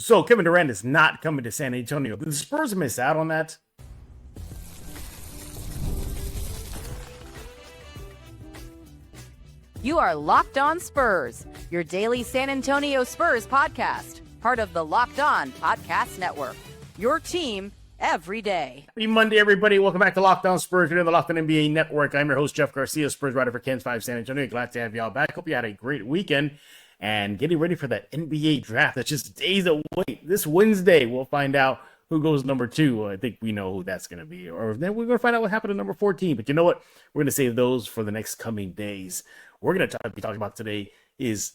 So Kevin Durant is not coming to San Antonio. Did the Spurs miss out on that? You are Locked On Spurs, your daily San Antonio Spurs podcast, part of the Locked On Podcast Network. Your team every day. Happy Monday, everybody. Welcome back to Locked On Spurs. We're in the Locked On NBA Network. I'm your host, Jeff Garcia, Spurs writer for Ken's 5 San Antonio. Glad to have y'all back. Hope you had a great weekend and getting ready for that NBA draft. That's just days away. This Wednesday, we'll find out who goes number 2. I think we know who that's going to be. Or then we're going to find out what happened to number 14. But you know what? We're going to save those for the next coming days. We're going to be talking about today is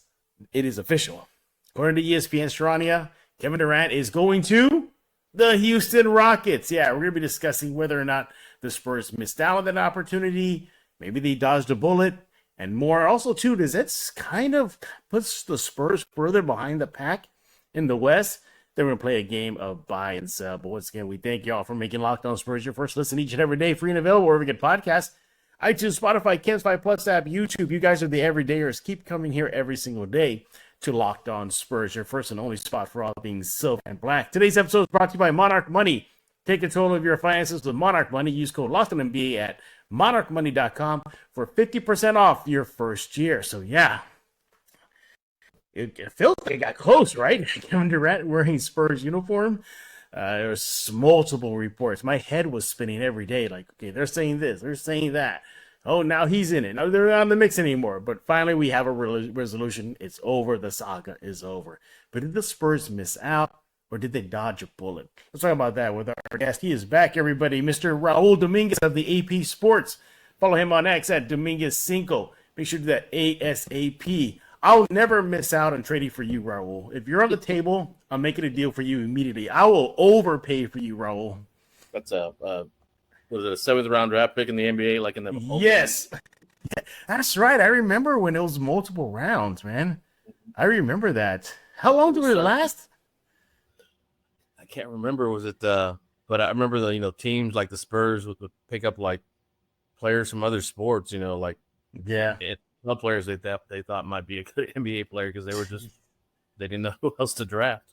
it is official. According to ESPN Sharania, Kevin Durant is going to the Houston Rockets. Yeah, we're going to be discussing whether or not the Spurs missed out on that opportunity. Maybe they dodged a bullet and more. Also, too, does that kind of puts the Spurs further behind the pack in the West? They're going to play a game of buy and sell. But once again, we thank y'all for making Locked On Spurs your first listen each and every day, free and available wherever you get podcasts. iTunes, Spotify, Ken's 5 Plus app, YouTube. You guys are the everydayers. Keep coming here every single day to Locked On Spurs, your first and only spot for all things silver and black. Today's episode is brought to you by Monarch Money. Take control of your finances with Monarch Money. Use code LOCKEDONNBA at monarchmoney.com for 50% off your first year. So, yeah, it feels like it got close, right? Kevin Durant wearing Spurs uniform. There's multiple reports. My head was spinning every day. Like, okay, they're saying this, they're saying that. Oh, now he's in it. No, they're not in the mix anymore. But finally, we have a resolution. It's over. The saga is over. But did the Spurs miss out, or did they dodge a bullet? Let's talk about that with our guest. He is back, everybody. Mr. Raul Dominguez of the AP Sports. Follow him on X at Dominguez5. Make sure to do that ASAP. I'll never miss out on trading for you, Raul. If you're on the table, I'm making a deal for you immediately. I will overpay for you, Raul. That's was it a 7th round draft pick in the NBA, like in the Yes, that's right. I remember when it was multiple rounds, man. I remember that. How long did it last? I can't remember. Was it but I remember the teams like the Spurs would pick up like players from other sports. Like some players they thought might be a good NBA player because they didn't know who else to draft.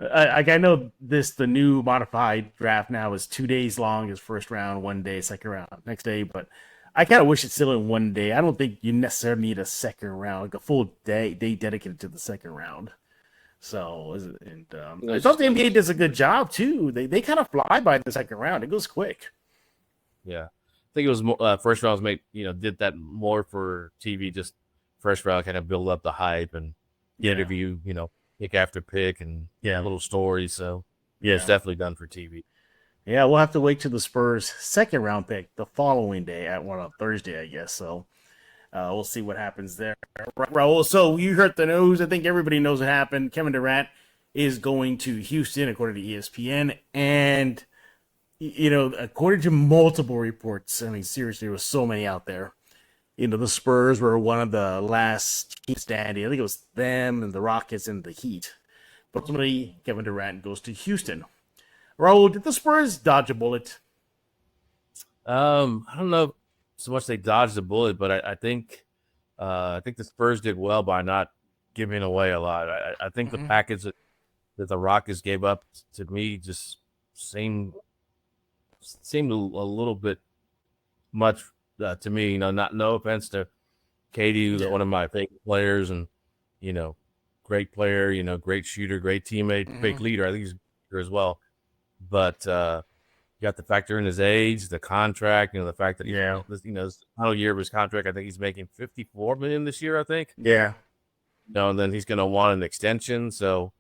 I know the new modified draft now is 2 days long. Is first round, 1 day, second round, next day. But I kind of wish it's still in 1 day. I don't think you necessarily need a second round, like a full day dedicated to the second round. So, I thought the NBA does a good job too. They kind of fly by the second round. It goes quick. Yeah, I think it was more, first round was did that more for TV. Just first round kind of build up the hype and interview, pick after pick and little stories. So it's definitely done for TV. Yeah, we'll have to wait till the Spurs' second round pick the following day on Thursday, I guess. So we'll see what happens there. Raul, so you heard the news. I think everybody knows what happened. Kevin Durant is going to Houston, according to ESPN. And, according to multiple reports, I mean, seriously, there was so many out there. The Spurs were one of the last teams standing. I think it was them and the Rockets and the Heat. But ultimately, Kevin Durant goes to Houston. Raul, did the Spurs dodge a bullet? I don't know so much they dodged the bullet, but I think the Spurs did well by not giving away a lot. I think the package that the Rockets gave up to me just seemed a little bit much. To me, no offense to Katie, one of my favorite players, and great player, great shooter, great teammate, big leader. I think he's a leader as well. But you have to factor in his age, the contract, the fact that this final year of his contract. I think he's making $54 million this year. I think. Yeah. And then he's going to want an extension. So,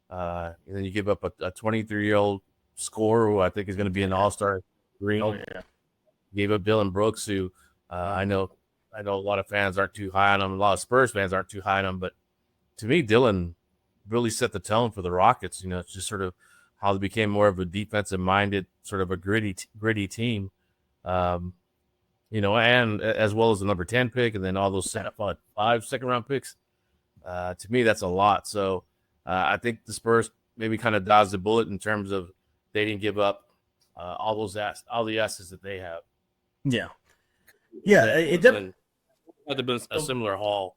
and then you give up a 23-year-old scorer who I think is going to be an all-star. Green. Oh yeah. Gave up Dylan Brooks, who I know a lot of fans aren't too high on him. A lot of Spurs fans aren't too high on him. But to me, Dylan really set the tone for the Rockets. It's just sort of how they became more of a defensive-minded, sort of a gritty team. And as well as the number 10 pick and then all those 5 second-round picks. To me, that's a lot. So I think the Spurs maybe kind of dodged the bullet in terms of they didn't give up all the assets that they have. Yeah. It would have been a similar haul.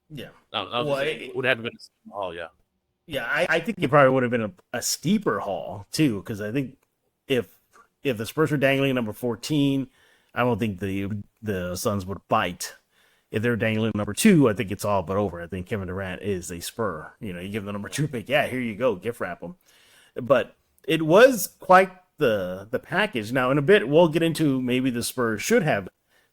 Yeah. It would have been a similar haul. Yeah. Yeah, I think it probably would have been a steeper haul too, because I think if if the Spurs were dangling number 14, I don't think the Suns would bite. If they're dangling number 2, I think it's all but over. I think Kevin Durant is a Spur. You know, you give them the number 2 pick, yeah, here you go, gift wrap them. But it was quite the package. Now, in a bit, we'll get into maybe the Spurs should have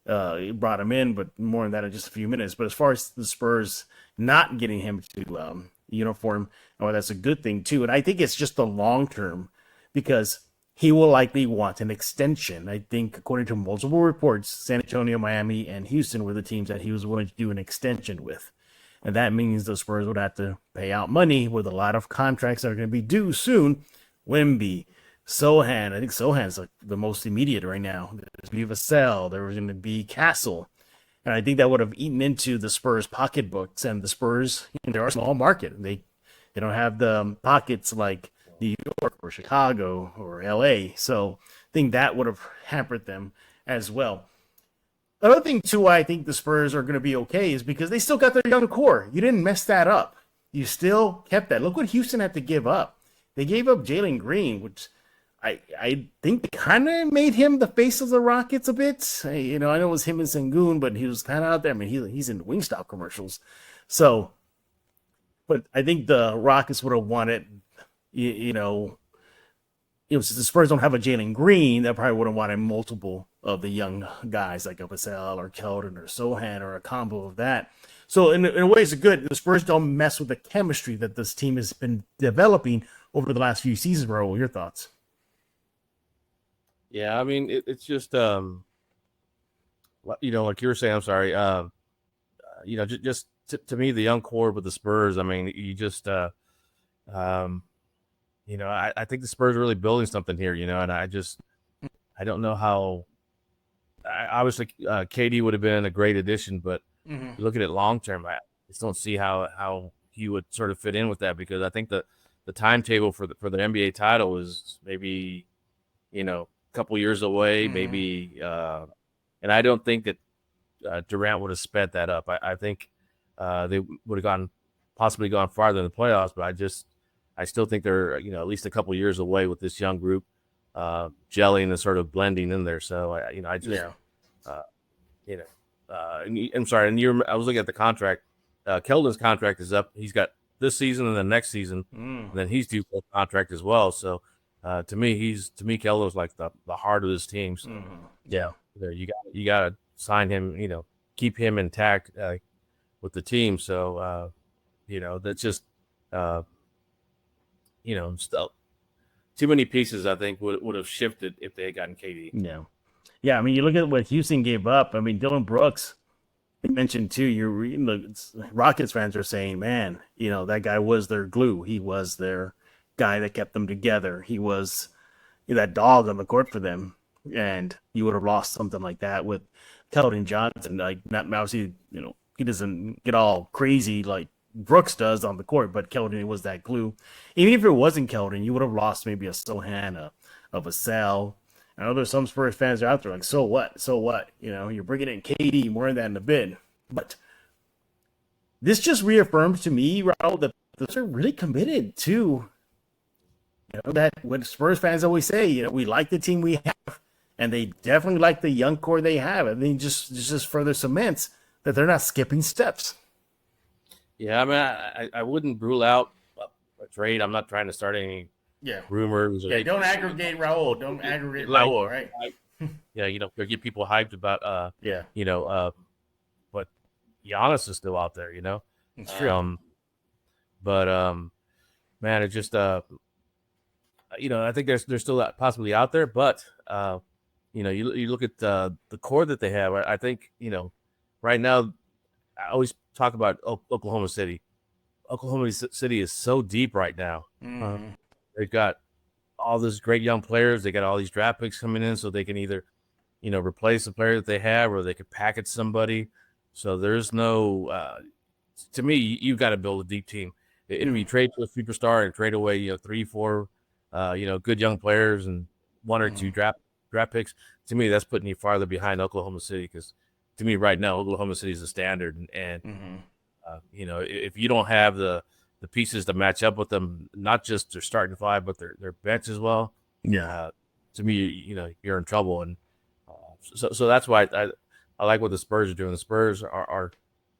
brought him in, but more on that in just a few minutes. But as far as the Spurs not getting him to uniform, oh, that's a good thing too. And I think it's just the long term because he will likely want an extension. I think, according to multiple reports, San Antonio, Miami, and Houston were the teams that he was willing to do an extension with. And that means the Spurs would have to pay out money with a lot of contracts that are going to be due soon. Wemby, Sohan. I think Sohan's like the most immediate right now. There's going to be Vassell. There was going to be Castle. And I think that would have eaten into the Spurs' pocketbooks. And the Spurs, they're a small market. They don't have the pockets like New York or Chicago or LA. So I think that would have hampered them as well. Another thing, too, why I think the Spurs are going to be okay is because they still got their young core. You didn't mess that up. You still kept that. Look what Houston had to give up. They gave up Jalen Green, which I think kind of made him the face of the Rockets a bit. I know it was him and Sengun, but he was kind of out there. I mean, he's in Wingstop commercials. So, but I think the Rockets would have wanted, if the Spurs don't have a Jalen Green, they probably would have wanted multiple of the young guys like a Vassell or Keldon or Sohan or a combo of that. So in a way, it's good. The Spurs don't mess with the chemistry that this team has been developing over the last few seasons. Raul, your thoughts? Yeah, I mean, it's just, like you were saying, I'm sorry, just to me, the young core with the Spurs, I mean, you just, I think the Spurs are really building something here, and I don't know how, obviously, KD would have been a great addition, but you look at it long term, I just don't see how he would sort of fit in with that because I think the timetable for the NBA title is maybe, a couple years away, maybe, and I don't think that Durant would have sped that up. I think they would have possibly gone farther in the playoffs, but I still think they're at least a couple years away with this young group gelling and sort of blending in there. So I'm sorry, and I was looking at the contract. Keldon's contract is up. He's got this season and the next season, and then he's due for a contract as well. So to me, Keldon's like the heart of this team. So, Yeah, there you got to sign him. Keep him intact with the team. So that's just still too many pieces. I think would have shifted if they had gotten KD. Yeah. I mean, you look at what Houston gave up. I mean, Dylan Brooks. You mentioned too. You're reading the Rockets fans are saying, "Man, that guy was their glue. He was their guy that kept them together. He was that dog on the court for them." And you would have lost something like that with Keldon Johnson. Like, not obviously, he doesn't get all crazy like Brooks does on the court, but Keldon was that glue. Even if it wasn't Keldon, you would have lost maybe a Sohan, a Vassell. I know there's some Spurs fans out there like, so what? So what? You're bringing in KD, more than that in the bid. But this just reaffirms to me, Raul, that those are really committed to, that what Spurs fans always say, we like the team we have, and they definitely like the young core they have. And then just further cements that they're not skipping steps. Yeah, I mean, I wouldn't rule out a trade. I'm not trying to start any rumors. Yeah, don't aggregate Raul. Don't aggregate Raul, right? Get people hyped about, but Giannis is still out there, It's true. Man, it just, I think they're still possibly out there, but, you look at the core that they have. I think, right now, I always talk about Oklahoma City. Oklahoma City is so deep right now. They've got all these great young players. They got all these draft picks coming in, so they can either, replace the player that they have, or they could package somebody. So there's no. To me, you've got to build a deep team. If you trade to a superstar and trade away, 3, 4, good young players and 1 or 2 draft picks, to me, that's putting you farther behind Oklahoma City because. To me, right now, Oklahoma City is the standard, and if you don't have the the pieces to match up with them, not just their starting five, but their bench as well. Yeah. To me, you're in trouble, and so that's why I like what the Spurs are doing. The Spurs are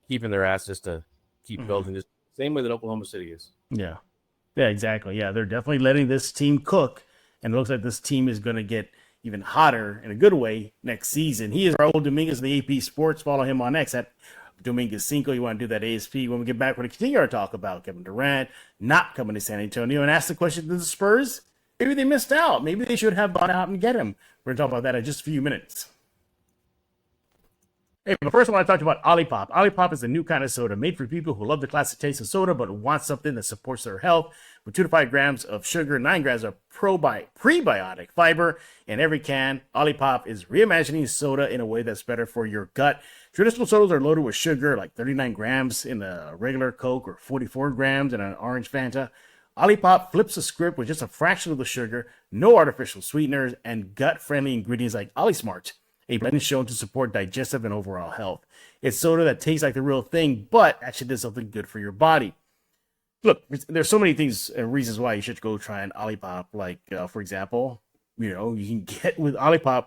keeping their assets to keep building this same way that Oklahoma City is. Yeah. Yeah, exactly. Yeah, they're definitely letting this team cook, and it looks like this team is going to get even hotter in a good way next season. He is Raul Dominguez of the AP Sports. Follow him on X at Dominguez Cinco. You want to do that ASP. When we get back, we're going to continue our talk about Kevin Durant not coming to San Antonio and ask the question to the Spurs. Maybe they missed out. Maybe they should have gone out and get him. We're going to talk about that in just a few minutes. Hey, but first I want to talk to you about Olipop. Olipop is a new kind of soda made for people who love the classic taste of soda but want something that supports their health. With 2 to 5 grams of sugar, 9 grams of prebiotic fiber in every can, Olipop is reimagining soda in a way that's better for your gut. Traditional sodas are loaded with sugar, like 39 grams in a regular Coke or 44 grams in an orange Fanta. Olipop flips the script with just a fraction of the sugar, no artificial sweeteners, and gut-friendly ingredients like OliSmart. A blend is shown to support digestive and overall health. It's soda that tastes like the real thing, but actually does something good for your body. Look, there's so many things and reasons why you should go try an Olipop. Like, for example, you can get with Olipop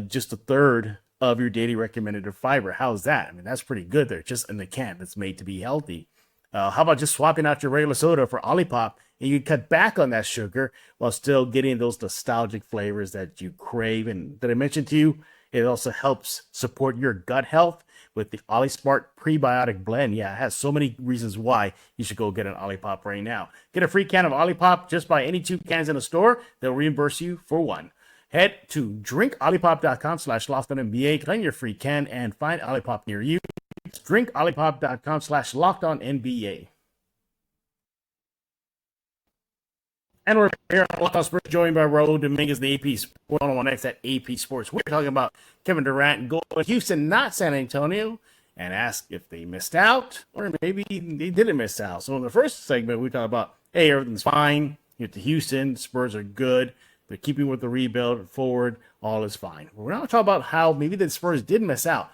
just a third of your daily recommended fiber. How's that? I mean, that's pretty good there, just in the can that's made to be healthy. How about just swapping out your regular soda for Olipop, and you cut back on that sugar while still getting those nostalgic flavors that you crave? And that I mentioned to you, it also helps support your gut health with the OliSmart prebiotic blend. Yeah, it has so many reasons why you should go get an Olipop right now. Get a free can of Olipop. Just buy any 2 cans in a store. They'll reimburse you for 1. Head to drinkolipop.com/LockedOnNBA, claim your free can, and find Olipop near you. It's drinkolipop.com/LockedOnNBA. And we're here on Locked On Spurs, joined by Raul Dominguez, the AP Sports, on X at AP Sports. We're talking about Kevin Durant and going to Houston, not San Antonio, and ask if they missed out or maybe they didn't miss out. So in the first segment, we talk about, hey, everything's fine. You get to Houston, Spurs are good. They're keeping with the rebuild forward. All is fine. We're not talking about how maybe the Spurs did miss out.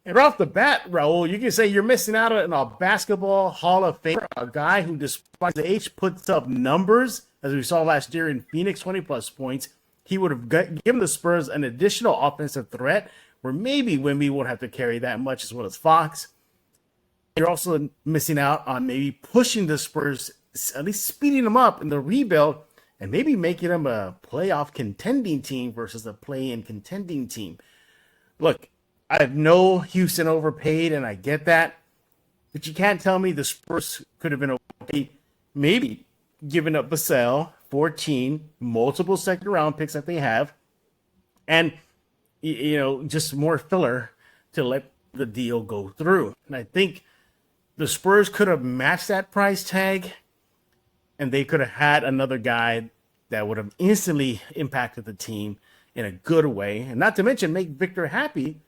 And right off the bat, Raul, you can say you're missing out on a basketball Hall of Famer, a guy who, despite the age, puts up numbers, as we saw last year in Phoenix, 20-plus points. He would have given the Spurs an additional offensive threat where maybe Wemby won't have to carry that much, as well as Fox. You're also missing out on maybe pushing the Spurs, at least speeding them up in the rebuild, and maybe making them a playoff contending team versus a play-in contending team. Look, I know Houston overpaid, and I get that, but you can't tell me the Spurs could have been okay, maybe giving up Vassell, 14, multiple second-round picks that they have, and, just more filler to let the deal go through. And I think the Spurs could have matched that price tag, and they could have had another guy that would have instantly impacted the team in a good way, and not to mention make Victor happy.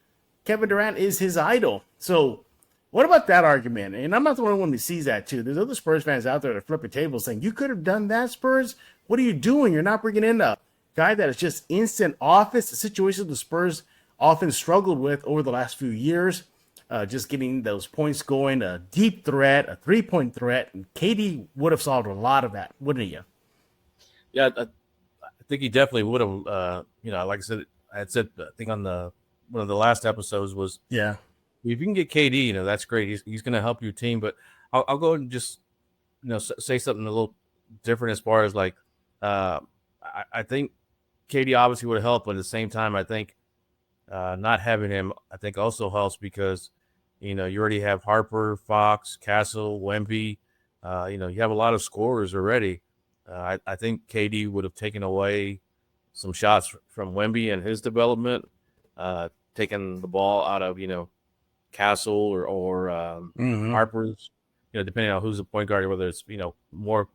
Kevin Durant is his idol. So what about that argument? And I'm not the only one who sees that too. There's other Spurs fans out there that flip a table saying, you could have done that, Spurs. What are you doing? You're not bringing in a guy that is just instant offense, the situation the Spurs often struggled with over the last few years. Just getting those points going, a deep threat, a three-point threat. And KD would have solved a lot of that, wouldn't he? Yeah, I think he definitely would have. Like I said, I think on one of the last episodes was, yeah, if you can get KD, that's great. He's going to help your team. But I'll go and just, say something a little different as far as like, I think KD obviously would have helped, but at the same time, I think not having him, I think also helps because, you already have Harper, Fox, Castle, Wemby. You have a lot of scorers already. I think KD would have taken away some shots from Wemby and his development, taking the ball out of, Castle or Harper's, depending on who's the point guard, whether it's, more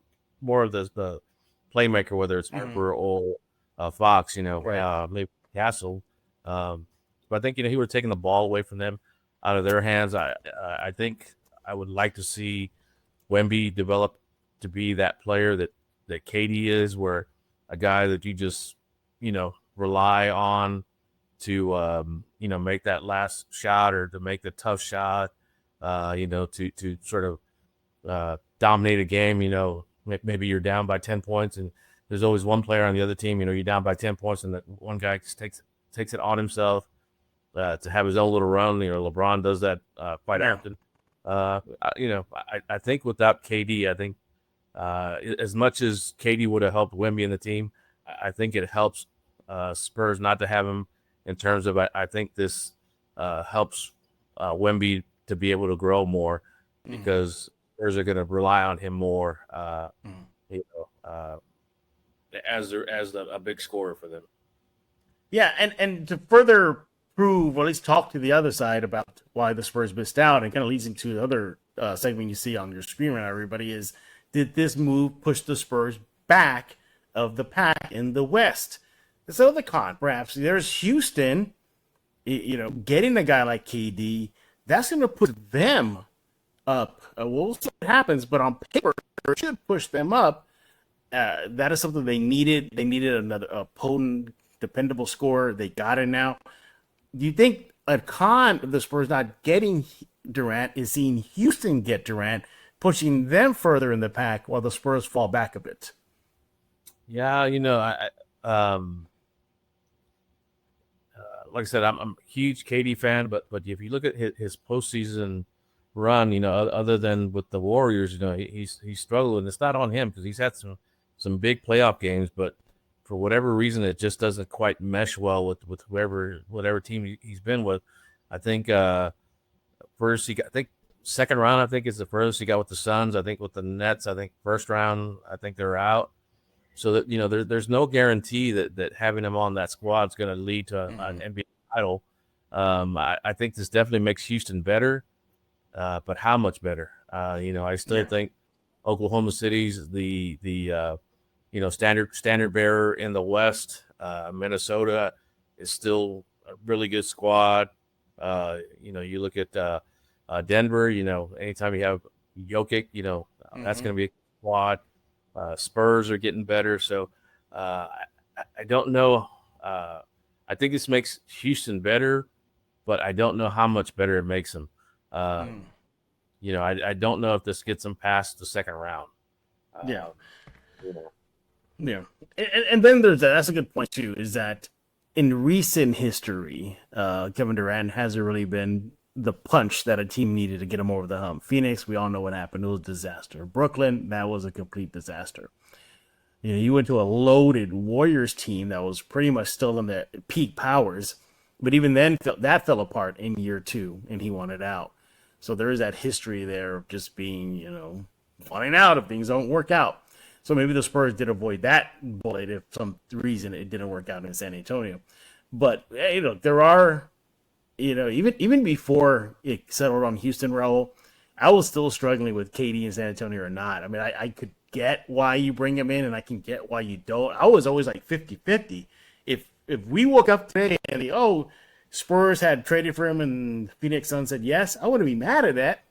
of the playmaker, whether it's Harper or Fox, right. Maybe Castle. But I think, he would have taken the ball away from them out of their hands. I think I would like to see Wemby develop to be that player that KD is, where a guy that you just, rely on to, make that last shot or to make the tough shot, to sort of dominate a game. Maybe you're down by 10 points, and there's always one player on the other team. You're down by 10 points, and that one guy just takes it on himself to have his own little run. LeBron does that quite often. I think without KD, I think as much as KD would have helped Wemby in the team, I think it helps Spurs not to have him in terms of I think this helps Wemby to be able to grow more because Spurs are going to rely on him more, as a big scorer for them. Yeah, and to further prove, or at least talk to the other side about why the Spurs missed out, and kind of leads into the other segment you see on your screen right now, everybody, is did this move push the Spurs back of the pack in the West? So the con, perhaps, there's Houston, getting a guy like KD, that's going to put them up. We'll see what happens, but on paper, it should push them up. That is something they needed. They needed another potent, dependable scorer. They got it now. Do you think a con of the Spurs not getting Durant is seeing Houston get Durant, pushing them further in the pack while the Spurs fall back a bit? Yeah, like I said, I'm a huge KD fan, but if you look at his postseason run, other than with the Warriors, he's struggled, and it's not on him because he's had some big playoff games, but for whatever reason, it just doesn't quite mesh well with whatever team he's been with. I think second round, I think is the furthest he got with the Suns. I think with the Nets, I think first round, I think they're out. So that there's no guarantee that having him on that squad is going to lead to an NBA title. I think this definitely makes Houston better, but how much better? I still think Oklahoma City's the standard bearer in the West. Minnesota is still a really good squad. You look at Denver. Anytime you have Jokic, that's going to be a squad. Spurs are getting better, so I don't know. I think this makes Houston better, but I don't know how much better it makes them. I don't know if this gets them past the second round. Yeah. And then that's a good point too, is that in recent history, Kevin Durant hasn't really been the punch that a team needed to get him over the hump. Phoenix, we all know what happened. It was a disaster. Brooklyn, that was a complete disaster. You went to a loaded Warriors team that was pretty much still in their peak powers, but even then that fell apart in year 2 and he wanted out. So there is that history there of just being, wanting out if things don't work out. So maybe the Spurs did avoid that bullet if some reason it didn't work out in San Antonio. But there are, even before it settled on Houston, Raul, I was still struggling with KD in San Antonio or not. I mean, I could get why you bring him in, and I can get why you don't. I was always like 50-50. If we woke up today and Spurs had traded for him and Phoenix Suns said yes, I wouldn't be mad at that.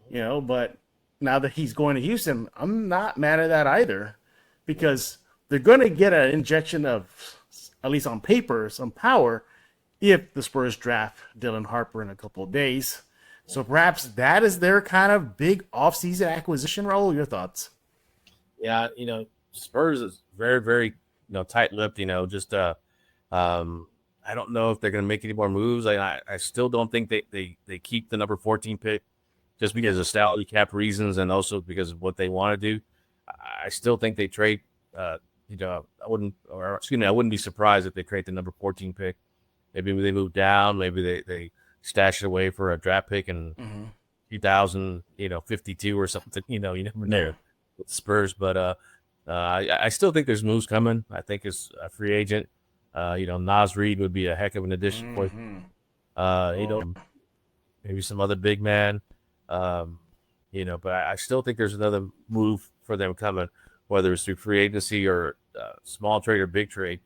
But now that he's going to Houston, I'm not mad at that either, because they're going to get an injection of, at least on paper, some power if the Spurs draft Dylan Harper in a couple of days. So perhaps that is their kind of big offseason acquisition. Raul, your thoughts? Yeah, Spurs is very, very, tight-lipped. I don't know if they're going to make any more moves. I still don't think they keep the number 14 pick just because of salary cap reasons and also because of what they want to do. I still think they trade. I wouldn't be surprised if they trade the number 14 pick. Maybe they move down. Maybe they stash it away for a draft pick in 2052 or something. You never know with the Spurs. But I still think there's moves coming. I think it's a free agent. Naz Reid would be a heck of an addition for maybe some other big man. But I still think there's another move for them coming, whether it's through free agency or small trade or big trade.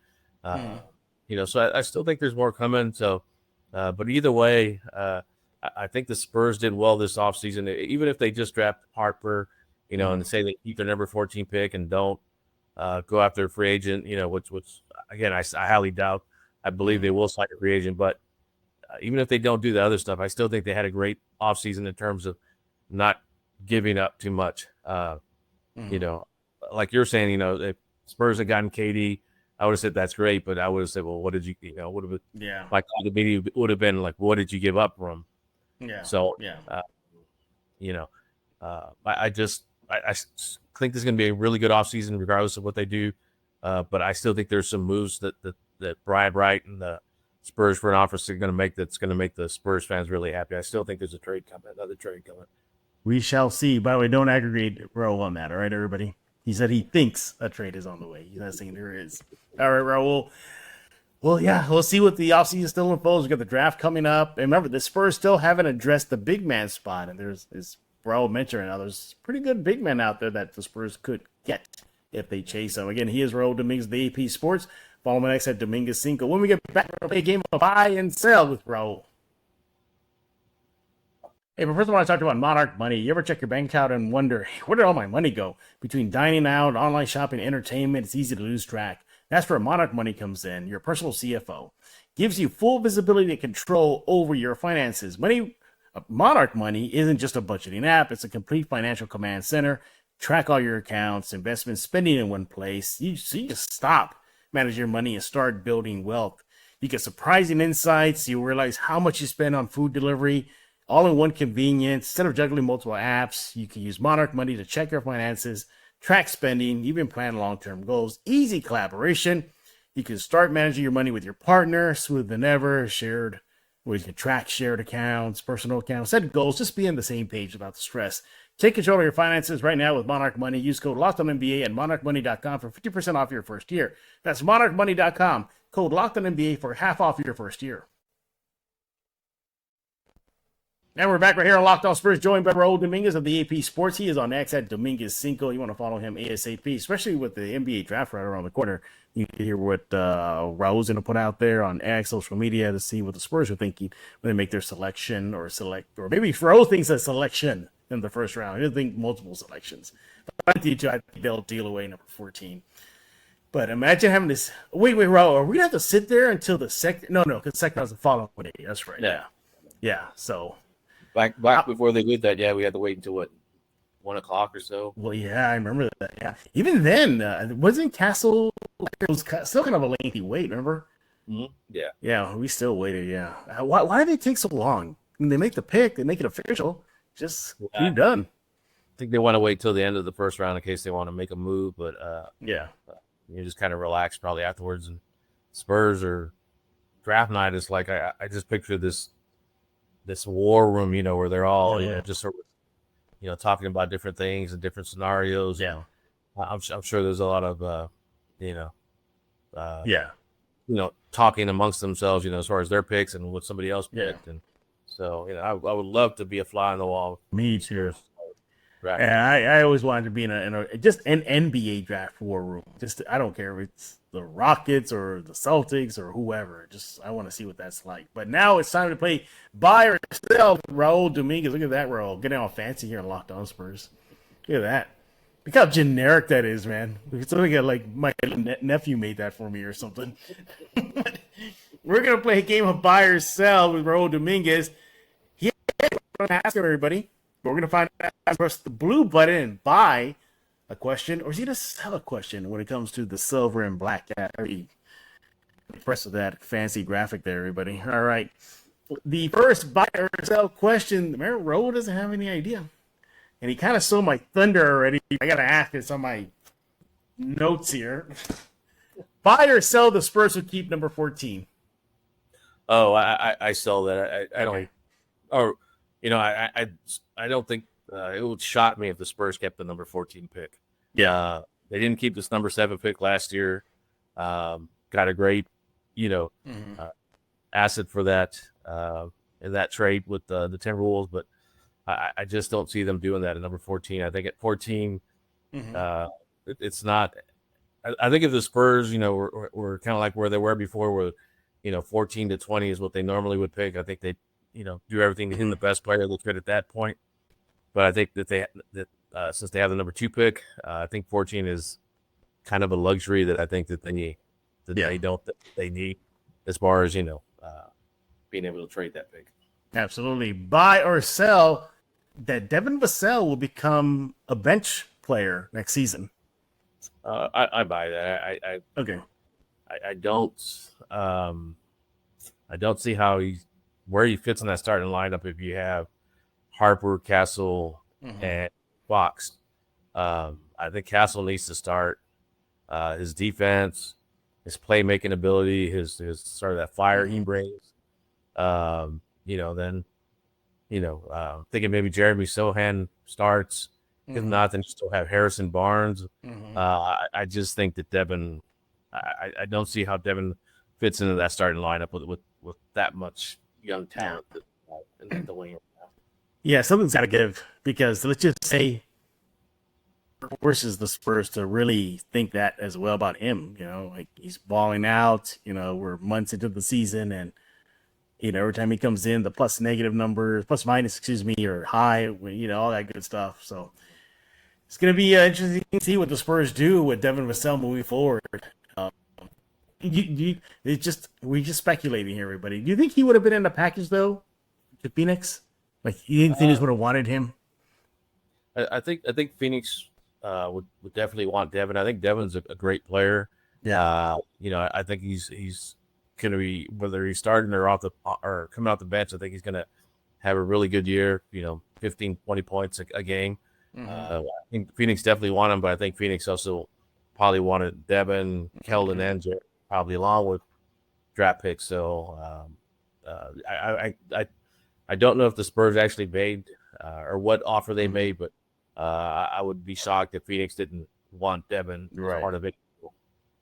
So I still think there's more coming. So, but either way, I think the Spurs did well this offseason. Even if they just draft Harper, and say they keep their number 14 pick and don't go after a free agent, which again, I highly doubt. I believe they will sign a free agent, but even if they don't do the other stuff, I still think they had a great offseason in terms of not giving up too much. You know, like you're saying, you know, if Spurs had gotten KD, I would have said that's great, but I would have said, well, what did you, you know, would have like the media would have been like, what did you give up from? Yeah. So, you know, I think this is going to be a really good offseason regardless of what they do. But I still think there's some moves that Brian Wright and the Spurs front office are going to make that's going to make the Spurs fans really happy. I still think there's another trade coming. We shall see. By the way, don't aggregate Raul on that, all right, everybody? He said he thinks a trade is on the way. He's not saying there is. All right, Raul. Well, yeah, we'll see what the offseason still unfolds. We've got the draft coming up. And remember, the Spurs still haven't addressed the big man spot. And there's, as Raul mentioned right now, there's pretty good big men out there that the Spurs could get if they chase them. Again, he is Raul Dominguez, the AP Sports. Follow me next at Dominguez Cinco. When we get back, we'll play a game of buy and sell with Raul. Hey, but first I want to talk about Monarch Money. You ever check your bank account and wonder, hey, where did all my money go? Between dining out, online shopping, entertainment, it's easy to lose track. That's where Monarch Money comes in. Your personal CFO gives you full visibility and control over your finances. Monarch Money isn't just a budgeting app. It's a complete financial command center. Track all your accounts, investments, spending in one place. So you just stop, manage your money, and start building wealth. You get surprising insights. You realize how much you spend on food delivery, all in one convenience. Instead of juggling multiple apps, you can use Monarch Money to check your finances, track spending, even plan long-term goals. Easy collaboration. You can start managing your money with your partner, smoother than ever, where you can track shared accounts, personal accounts, set goals, just be on the same page without the stress. Take control of your finances right now with Monarch Money. Use code LOCKEDONNBA at monarchmoney.com for 50% off your first year. That's monarchmoney.com. Code LOCKEDONNBA for half off your first year. And we're back right here on Locked On Spurs, joined by Raul Dominguez of the AP Sports. He is on X at Dominguez Cinco. You want to follow him ASAP, especially with the NBA draft right around the corner. You can hear what Raul's going to put out there on X, social media, to see what the Spurs are thinking when they make their selection or maybe Raul thinks a selection in the first round. He doesn't think multiple selections. But I think they'll deal away number 14. But imagine having this. Wait, Raul, are we going to have to sit there until the second? No, because second round's the following day. That's right. Yeah. So. Back before they did that, we had to wait until 1 o'clock or so. Well, yeah, I remember that. Yeah, even then, wasn't Castle still kind of a lengthy wait? Remember? Mm-hmm. Yeah, we still waited. Yeah, why did it take so long? I mean, they make the pick, they make it official. Just you're done. I think they want to wait till the end of the first round in case they want to make a move, but you just kind of relax probably afterwards. And Spurs or draft night is like I just picture this war room, where they're all just sort of, talking about different things and different scenarios. Yeah, I'm sure there's a lot of, talking amongst themselves, as far as their picks and what somebody else picked. And so, I would love to be a fly on the wall. Me too. Right. Yeah, I always wanted to be in a just an NBA draft war room. Just I don't care if it's the Rockets or the Celtics or whoever. Just I want to see what that's like. But now it's time to play buy or sell. Raul Dominguez. Look at that, Raul. Getting all fancy here in Locked On Spurs. Look at that. Look how generic that is, man. It's like my nephew made that for me or something. We're gonna play a game of buy or sell with Raul Dominguez. We're gonna ask everybody. We're going to find out, press the blue button and buy a question, or is he going to sell a question when it comes to the silver and black? Impressed with that fancy graphic there, everybody. All right. The first buy or sell question, remember, Raul doesn't have any idea. And he kind of stole my thunder already. I got to ask, it's on my notes here. Buy or sell the Spurs would keep number 14? Oh, I sell that. I don't. Or. I don't think it would shock me if the Spurs kept the number 14 pick. Yeah. They didn't keep this number 7 pick last year. Got a great, asset for that in that trade with the Timberwolves, but I just don't see them doing that at number 14. I think at 14, it's not. I think if the Spurs, were kind of like where they were before, where 14 to 20 is what they normally would pick. I think they do everything to hit the best player that's good at that point. But I think that since they have the number 2 pick, I think 14 is kind of a luxury that I think that they need. They need as far as being able to trade that pick. Absolutely. Buy or sell that Devin Vassell will become a bench player next season. I buy that. Okay. I don't see how where he fits in that starting lineup if you have Harper, Castle, and Fox. I think Castle needs to start. His defense, his playmaking ability, his sort of that fire he brings. Then thinking maybe Jeremy Sohan starts. If not, then you still have Harrison Barnes. I just think that Devin. I don't see how Devin fits into that starting lineup with that much young talent in the wing. Yeah, something's got to give, because let's just say forces the Spurs to really think that as well about him. Like he's balling out. We're months into the season, and every time he comes in, the plus minus, are high. All that good stuff. So it's going to be interesting to see what the Spurs do with Devin Vassell moving forward. We're just speculating here, everybody. Do you think he would have been in the package though to Phoenix? Like, you didn't think Phoenix would have wanted him? I think Phoenix would definitely want Devin. I think Devin's a great player. Yeah. I think he's going to be, whether he's starting or coming off the bench, I think he's going to have a really good year. 15, 20 points a game. I think Phoenix definitely want him, but I think Phoenix also probably wanted Devin, Keldon, and Jared, probably along with draft picks. So I don't know if the Spurs actually made or what offer they made, but I would be shocked if Phoenix didn't want Devin as part of it.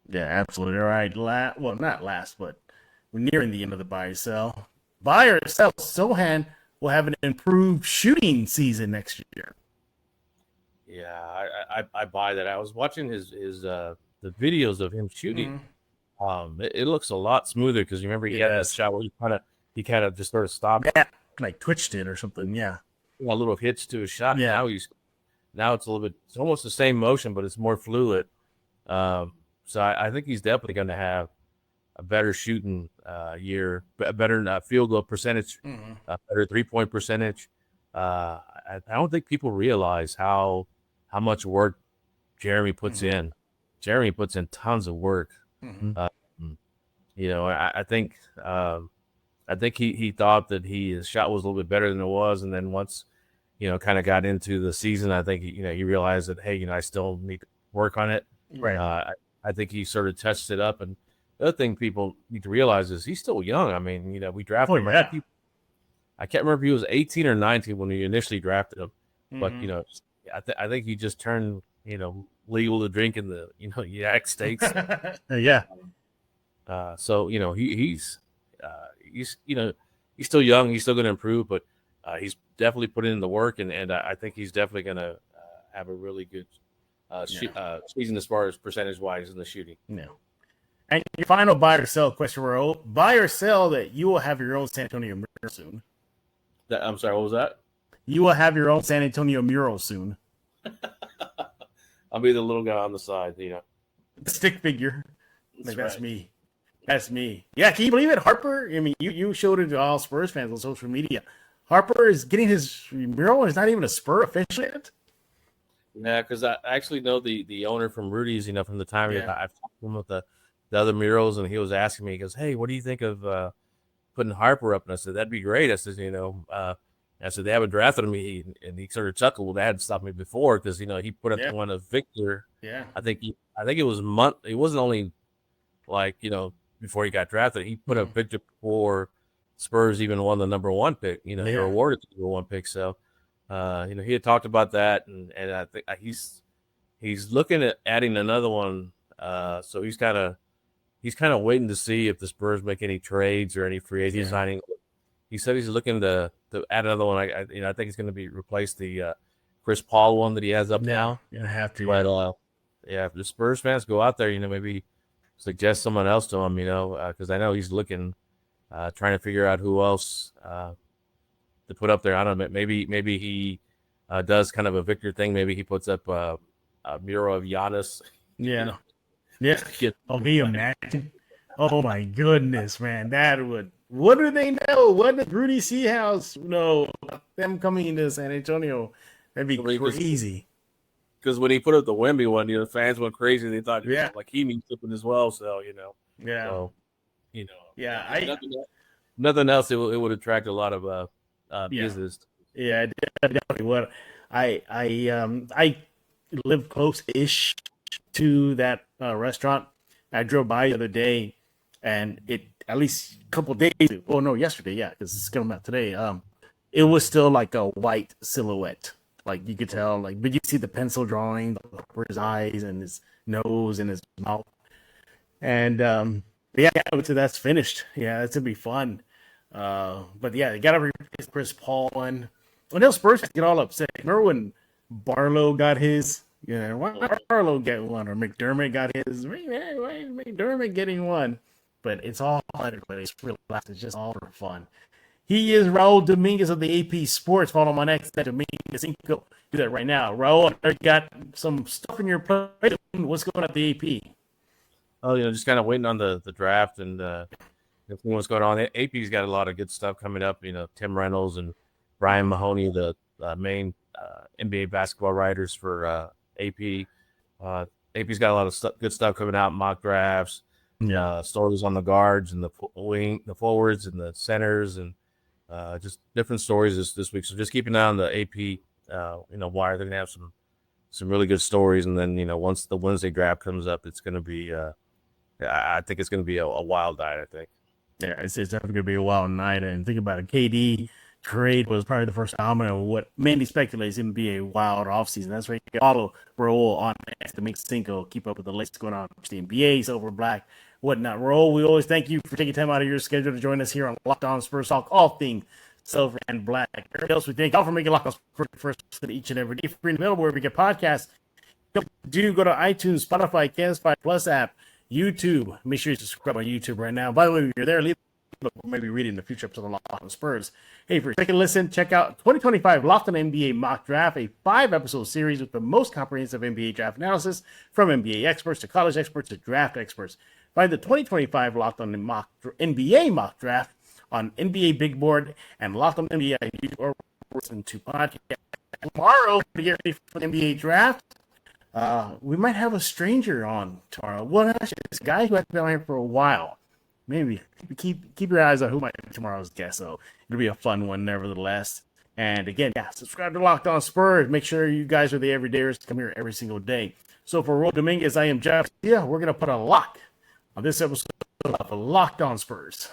Yeah, absolutely. All right. Well, not last, but we're nearing the end of the buy or sell. Buy or sell, Sohan will have an improved shooting season next year. Yeah, I buy that. I was watching his the videos of him shooting. It looks a lot smoother, because you remember he had that shot where he kind of just sort of stopped. Yeah, like twitched it or something. Yeah, a little hitch to his shot. Yeah. Now it's a little bit. It's almost the same motion, but it's more fluid. So I think he's definitely going to have a better shooting year, a better field goal percentage, a better 3-point percentage. I don't think people realize how much work Jeremy puts in. Jeremy puts in tons of work. I think he thought that his shot was a little bit better than it was, and then once kind of got into the season, I think he realized that, hey, I still need to work on it. Right. I think he sort of touched it up, and the other thing people need to realize is he's still young. I mean, we drafted him. I can't remember if he was 18 or 19 when we initially drafted him, but I think he just turned legal to drink in the United States. Yeah. So he's still young. He's still going to improve, but he's definitely put in the work, and I think he's definitely going to have a really good season as far as percentage wise in the shooting. No. And your final buy or sell question, Raul. Buy or sell that you will have your own San Antonio mural soon. I'm sorry, what was that? You will have your own San Antonio mural soon. I'll be the little guy on the side, The stick figure. That's me. That's me. Yeah, can you believe it? Harper, I mean, you showed it to all Spurs fans on social media. Harper is getting his mural. It's not even a Spur official yet. Yeah, because I actually know the owner from Rudy's, from the time I've talked to him with the other murals, and he was asking me, he goes, hey, what do you think of putting Harper up? And I said, that'd be great. I said, I said, they haven't drafted him. And he sort of chuckled. That had stopped me before, because, he put up the one of Victor. Yeah. I think it was it wasn't only like, before he got drafted. He put up Victor before Spurs even won the number one pick, they were awarded the number one pick. So, he had talked about that, and I think he's looking at adding another one. So he's kind of waiting to see if the Spurs make any trades or any free agent signing. He said he's looking to add another one. I think it's going to replace the Chris Paul one that he has up now. You have to. But if the Spurs fans go out there, maybe suggest someone else to him, because I know he's looking, trying to figure out who else to put up there. I don't know. Maybe he does kind of a Victor thing. Maybe he puts up a mural of Giannis. Yeah. Yeah. Oh, can you imagine? Oh my goodness, man. That would What do they know? What does Rudy Seahouse know about them coming into San Antonio? That'd be crazy. Because when he put up the Wemby one, the fans went crazy. They thought, Yeah, like he needs something as well. So, yeah, so, yeah. Nothing else. It would attract a lot of business. Yeah, definitely. What I live close-ish to that restaurant. I drove by the other day, and it at least a couple days. Oh no, yesterday, yeah, because it's coming out today. It was still like a white silhouette, like you could tell, like, but you see the pencil drawing over his eyes and his nose and his mouth, and yeah, so that's finished. Yeah, that's gonna be fun. But yeah, they gotta replace Chris Paul and those Spurs get all upset. Remember when Barlow got his? Yeah, why did Barlow get one or McDermott got his? Why is McDermott getting one? But it's all it's relaxed. It's just all for fun. He is Raul Dominguez of the AP Sports. Follow him on X at Dominguez. Do that right now. Raul, I got some stuff in your plate. What's going on at the AP? Oh, just kind of waiting on the draft and what's going on. AP's got a lot of good stuff coming up. Tim Reynolds and Brian Mahoney, the main NBA basketball writers for AP. AP's got a lot of good stuff coming out, mock drafts, stories on the guards and the forwards and the centers, and just different stories this week. So just keep an eye on the AP, wire. They're gonna have some really good stories, and then once the Wednesday draft comes up, it's gonna be I think it's gonna be a wild night. I think. Yeah, it's definitely gonna be a wild night, and think about it. KD trade was probably the first domino of what many speculate is going to be a wild offseason. That's why you follow Raul on X to make Cinco keep up with the latest going on with the NBA, Silver, Black, whatnot. Raul, we always thank you for taking time out of your schedule to join us here on Locked On Spurs Talk, all things Silver and Black. Everybody else, we thank y'all for making Locked On Spurs first each and every day. Free and available wherever we get podcasts. Do go to iTunes, Spotify, Canspy Plus app, YouTube. Make sure you subscribe on YouTube right now. By the way, if you're there, leave maybe reading the future episode of Locked On Spurs. Hey, for taking a listen, check out 2025 Locked On NBA Mock Draft, a 5-episode series with the most comprehensive NBA draft analysis from NBA experts to college experts to draft experts. Find the 2025 Locked On NBA Mock Draft on NBA Big Board and Locked On NBA or listen to podcast. Tomorrow, to get ready for the NBA draft, we might have a stranger on tomorrow. Well, actually, this guy who has been on here for a while. Maybe keep your eyes on who might be tomorrow's guest. So it'll be a fun one, nevertheless. And again, subscribe to Locked On Spurs. Make sure you guys are the everydayers to come here every single day. So for Raul Dominguez, I am Jeff. We're gonna put a lock on this episode of Locked On Spurs.